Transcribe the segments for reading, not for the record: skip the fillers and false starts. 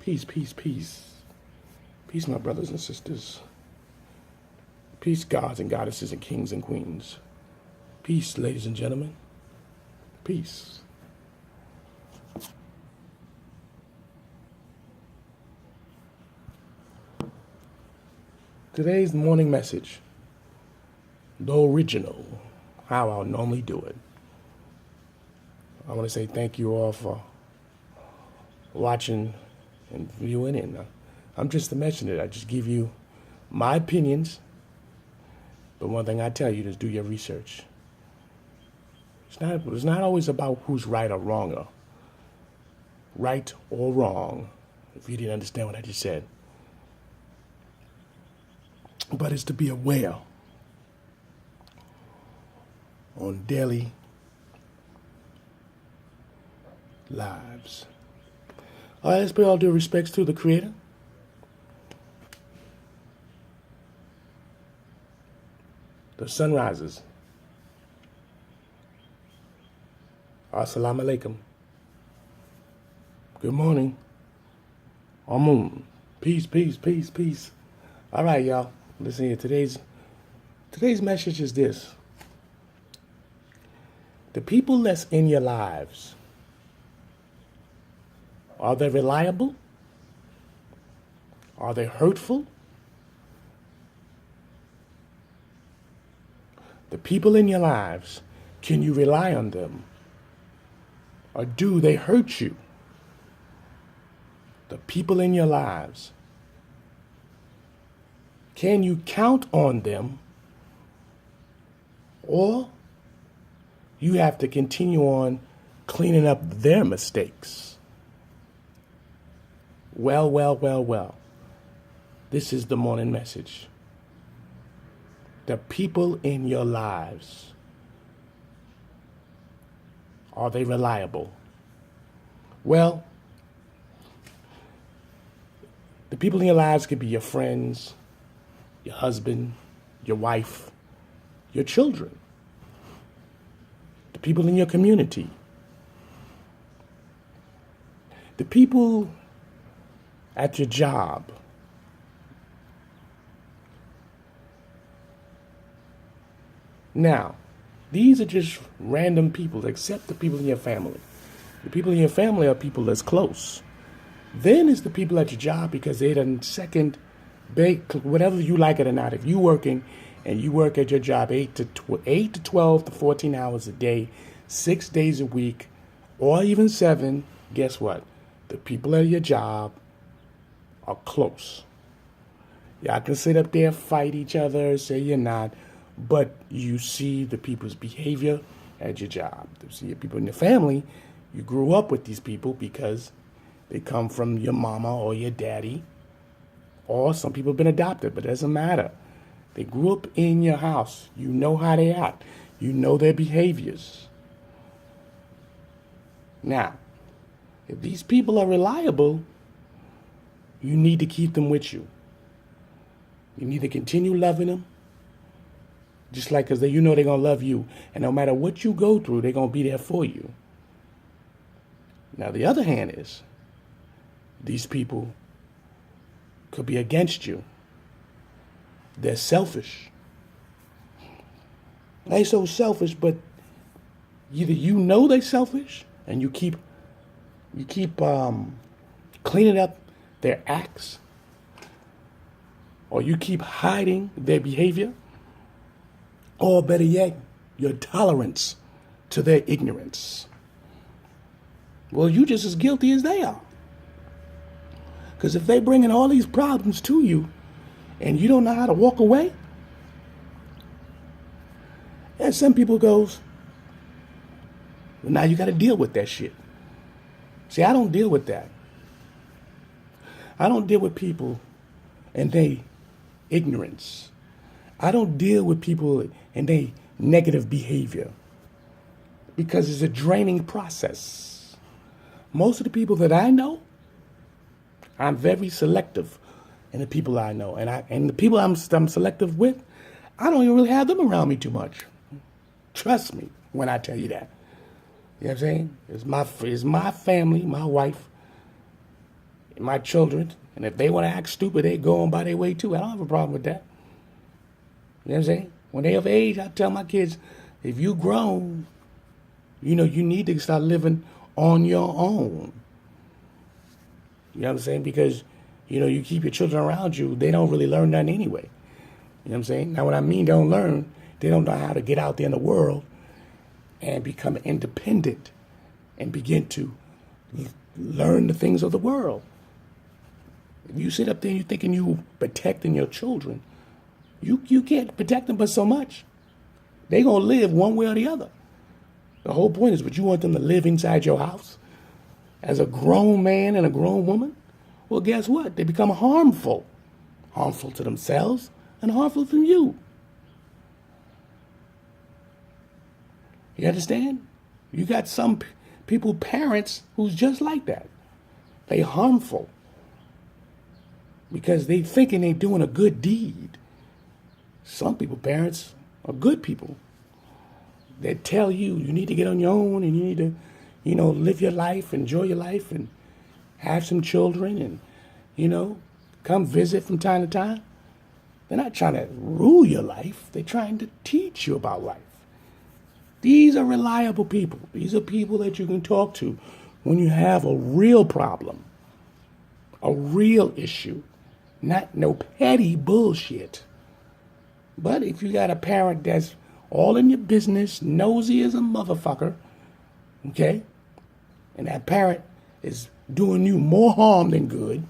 Peace, peace, peace. Peace, my brothers and sisters. Peace, gods and goddesses and kings and queens. Peace, ladies and gentlemen. Peace. Today's morning message, the original, how I'll normally do it. I want to say thank you all for watching and viewing, and I'm just the messenger. I just give you my opinions, but one thing I tell you is do your research. It's not always about who's right or wrong, if you didn't understand what I just said. But it's to be aware on daily lives. All right, let's pay all due respects to the Creator. The sun rises. Assalamu alaikum. Good morning. Amun. Peace, peace, peace, peace. All right, y'all. Listen here. Today's message is this. The people that's in your lives, are they reliable? Are they hurtful? The people in your lives, can you rely on them? Or do they hurt you? The people in your lives, can you count on them? Or you have to continue on cleaning up their mistakes? Well. This is the morning message. The people in your lives, are they reliable? Well, the people in your lives could be your friends, your husband, your wife, your children, the people in your community, the people at your job, now, these are just random people, except the people in your family. The people in your family are people that's close. Then it's the people at your job, because they're the second, whatever you like it or not. If you're working and you work at your job 8 to 12 to 14 hours a day, 6 days a week, or even 7, guess what? The people at your job are close. Y'all can sit up there, fight each other, say you're not, but you see the people's behavior at your job. You see your people in your family. You grew up with these people because they come from your mama or your daddy, or some people have been adopted, but it doesn't matter. They grew up in your house. You know how they act. You know their behaviors. Now, if these people are reliable, you need to keep them with you. You need to continue loving them. Just like, because you know they're going to love you. And no matter what you go through, they're going to be there for you. Now, the other hand is, these people could be against you. They're selfish. They're so selfish, but either you know they're selfish and you keep cleaning up their acts, or you keep hiding their behavior, or better yet, your tolerance to their ignorance. Well, you're just as guilty as they are. Because if they bringing all these problems to you and you don't know how to walk away, and some people goes, well, now you got to deal with that shit. See, I don't deal with that. I don't deal with people and their ignorance. I don't deal with people and their negative behavior, because it's a draining process. Most of the people that I know, I'm very selective in the people I know. And the people I'm selective with, I don't even really have them around me too much. Trust me when I tell you that. You know what I'm saying? It's my family, my wife, my children, and if they want to act stupid, they go on by their way too. I don't have a problem with that. You know what I'm saying? When they of age, I tell my kids, if you grown, you need to start living on your own. You know what I'm saying? Because, you keep your children around you, they don't really learn nothing anyway. You know what I'm saying? Now, what I mean don't learn, they don't know how to get out there in the world and become independent and begin to learn the things of the world. If you sit up there and you're thinking you protecting your children, you can't protect them but so much. They're going to live one way or the other. The whole point is, would you want them to live inside your house as a grown man and a grown woman? Well, guess what? They become harmful. Harmful to themselves and harmful to you. You understand? You got some people, parents, who's just like that. They harmful because they thinking they doing a good deed. Some people, parents, are good people. They tell you need to get on your own and you need to, live your life, enjoy your life, and have some children and, come visit from time to time. They're not trying to rule your life. They're trying to teach you about life. These are reliable people. These are people that you can talk to when you have a real problem, a real issue, not no petty bullshit. But if you got a parent that's all in your business, nosy as a motherfucker, okay, and that parent is doing you more harm than good,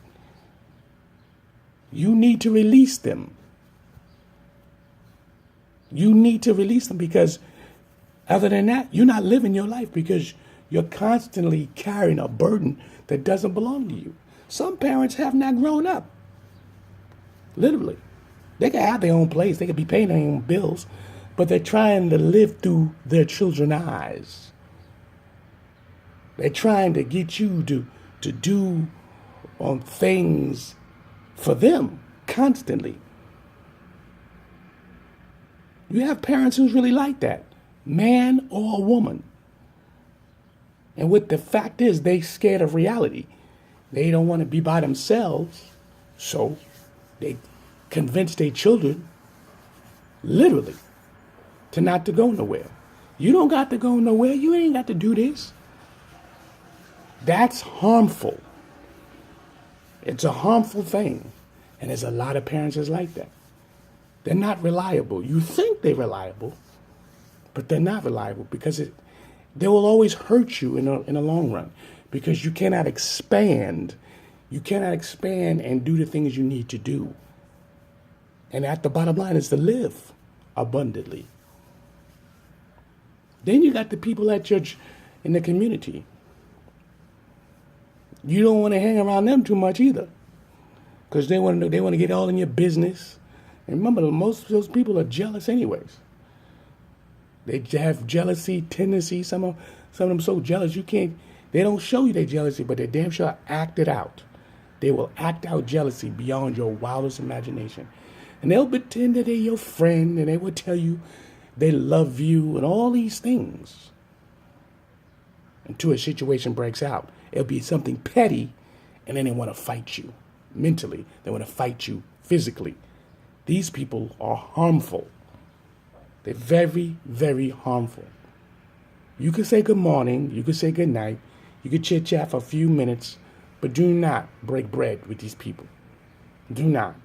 you need to release them. You need to release them because other than that, you're not living your life because you're constantly carrying a burden that doesn't belong to you. Some parents have not grown up. Literally. They can have their own place. They can be paying their own bills, but they're trying to live through their children's eyes. They're trying to get you to do things for them constantly. You have parents who's really like that, man or woman. And what the fact is, they scared of reality. They don't want to be by themselves, so they convince their children, literally, to not to go nowhere. You don't got to go nowhere. You ain't got to do this. That's harmful. It's a harmful thing. And there's a lot of parents that's like that. They're not reliable. You think they're reliable, but they're not reliable because they will always hurt you in the long run because you cannot expand. You cannot expand and do the things you need to do. And at the bottom line is to live abundantly. Then you got the people at church in the community. You don't want to hang around them too much either, because they want to get all in your business. And remember, most of those people are jealous anyways. They have jealousy tendencies. Some of them so jealous they don't show you their jealousy, but they damn sure act it out. They will act out jealousy beyond your wildest imagination. And they'll pretend that they're your friend, and they will tell you they love you and all these things. Until a situation breaks out. It'll be something petty, and then they want to fight you mentally. They want to fight you physically. These people are harmful. They're very, very harmful. You can say good morning, you can say good night, you can chit-chat for a few minutes, but do not break bread with these people. Do not.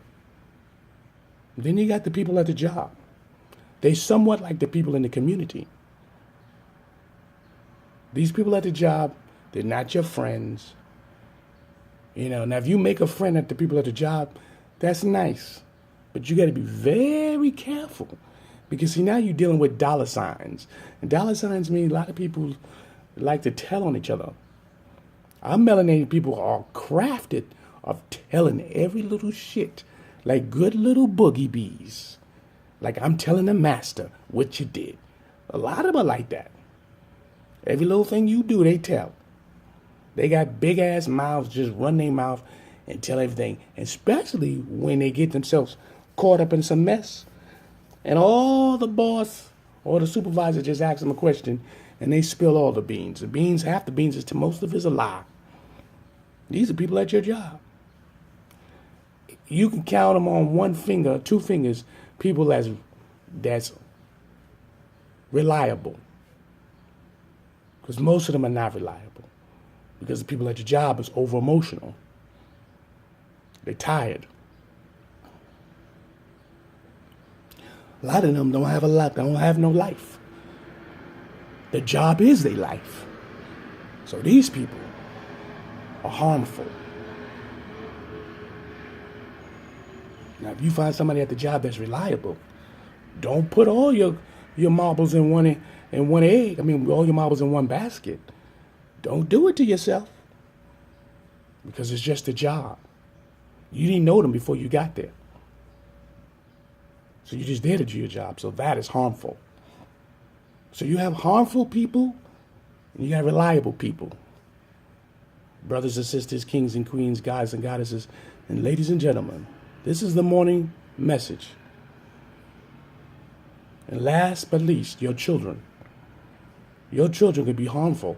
Then you got the people at the job. They somewhat like the people in the community. These people at the job, they're not your friends. Now if you make a friend at the people at the job, that's nice. But you got to be very careful. Because see, now you're dealing with dollar signs. And dollar signs mean a lot of people like to tell on each other. Our melanated people are crafted of telling every little shit like good little boogie bees. Like I'm telling the master what you did. A lot of them are like that. Every little thing you do, they tell. They got big ass mouths, just run their mouth and tell everything. Especially when they get themselves caught up in some mess. And all the boss or the supervisor just asks them a question and they spill all the beans. Half the beans is to most of it is a lie. These are people at your job. You can count them on one finger, two fingers, people that's reliable. Because most of them are not reliable. Because the people at your job is over emotional. They're tired. A lot of them don't have a lot. They don't have no life. The job is their life. So these people are harmful. Now, if you find somebody at the job that's reliable, don't put all your marbles in one egg. I mean, all your marbles in one basket. Don't do it to yourself, because it's just a job. You didn't know them before you got there. So you're just there to do your job. So that is harmful. So you have harmful people and you have reliable people. Brothers and sisters, kings and queens, guys and goddesses, and ladies and gentlemen, this is the morning message. And last but least, your children. Your children could be harmful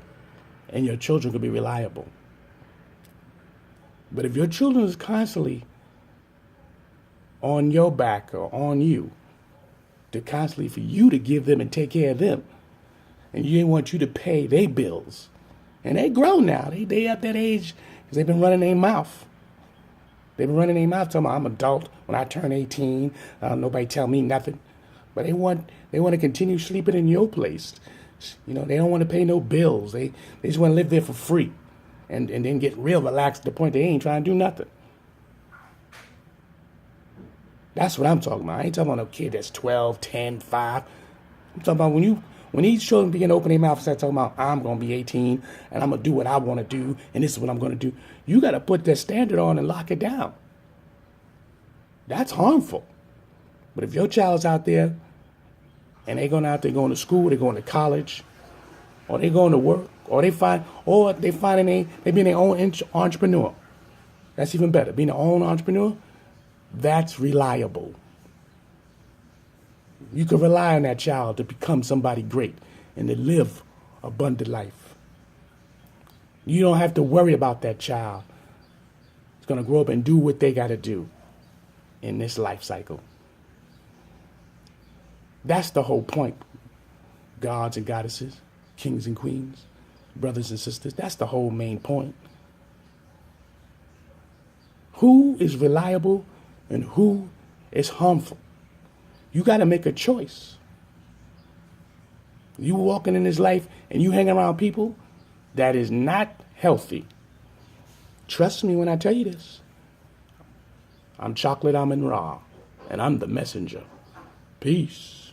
and your children could be reliable. But if your children is constantly on your back or on you, to constantly for you to give them and take care of them, and you didn't want you to pay their bills, and they grown now, they at that age because they've been running their mouth. They've been running their mouth talking about, I'm adult when I turn 18, nobody tell me nothing. But they want to continue sleeping in your place. You know, they don't want to pay no bills. They just want to live there for free, and then get real relaxed to the point they ain't trying to do nothing. That's what I'm talking about. I ain't talking about a kid that's 12, 10, 5. I'm talking about when these children begin to open their mouth and start talking about, I'm going to be 18 and I'm going to do what I want to do and this is what I'm going to do. You got to put that standard on and lock it down. That's harmful. But if your child's out there and they're going to school, they're going to college, or they're going to work, or they being their own entrepreneur. That's even better. Being their own entrepreneur, that's reliable. You can rely on that child to become somebody great and to live abundant life. You don't have to worry about that child. It's going to grow up and do what they got to do in this life cycle. That's the whole point. Gods and goddesses, kings and queens, brothers and sisters. That's the whole main point. Who is reliable and who is harmful? You got to make a choice. You walking in this life and you hang around people that is not healthy. Trust me when I tell you this. I'm Chocolate Amun Ra, and I'm the messenger. Peace.